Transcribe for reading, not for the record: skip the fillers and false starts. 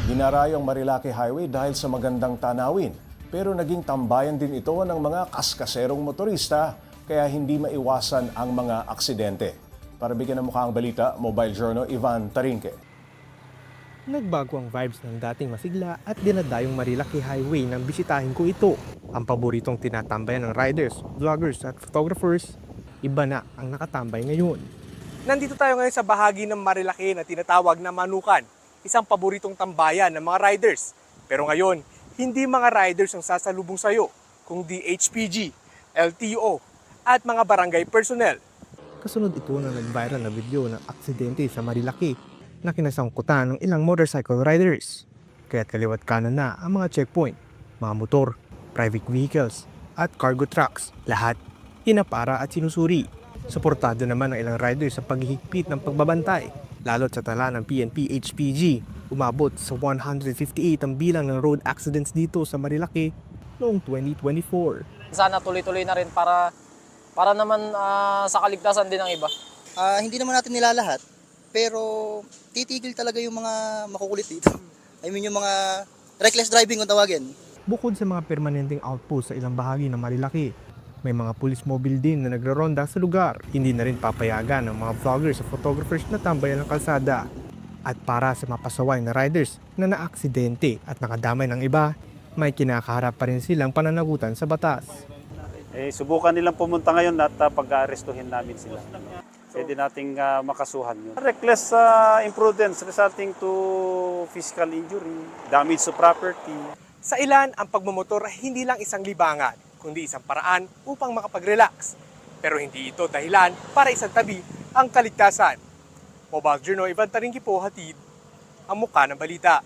Dinarayo ang Marilaki Highway dahil sa magandang tanawin. Pero naging tambayan din ito ng mga kaskaserong motorista kaya hindi maiwasan ang mga aksidente. Para bigyan ng mukha ang balita, Mobile Journal Ivan Tarinque. Nagbago ang vibes ng dating masigla at dinadayong Marilaki Highway nang bisitahin ko ito. Ang paboritong tinatambayan ng riders, vloggers at photographers, iba na ang nakatambay ngayon. Nandito tayo ngayon sa bahagi ng Marilaki na tinatawag na Manukan, isang paboritong tambayan ng mga riders. Pero ngayon, hindi mga riders ang sasalubong sayo, kundi HPG, LTO at mga barangay personnel. Kasunod ito ng nag-viral na video ng aksidente sa Marilaki na kinasangkutan ng ilang motorcycle riders. Kaya't kaliwat kanan na ang mga checkpoint, mga motor, private vehicles at cargo trucks. Lahat hinapara at sinusuri. Suportado naman ng ilang riders sa paghihigpit ng pagbabantay. Lalo't sa tala ng PNP HPG, umabot sa 158 ang bilang ng road accidents dito sa Marilaki noong 2024. Sana tuloy-tuloy na rin para naman sa kaligtasan din ng iba. Hindi naman natin nilalahat, pero titigil talaga yung mga makukulit dito. I mean yung mga reckless driving kung tawagin. Bukod sa mga permanenteng outpost sa ilang bahagi ng Marilaki, may mga police mobile din na nagraronda sa lugar. Hindi na rin papayagan ng mga vloggers at photographers na tambayan ng kalsada. At para sa mapasaway na riders na naaksidente at nakadamay ng iba, may kinakaharap pa rin silang pananagutan sa batas. Subukan nilang pumunta ngayon at pag-aarestuhin namin sila. Pwede nating makasuhan yun. Reckless imprudence resulting to physical injury, damage to property. Sa ilan, ang pagmamotor ay hindi lang isang libangan, kundi isang paraan upang makapag-relax. Pero hindi ito dahilan para isang tabi ang kaligtasan. Mobile Journal Ivan Tarinque po, hatid ang mukha ng balita.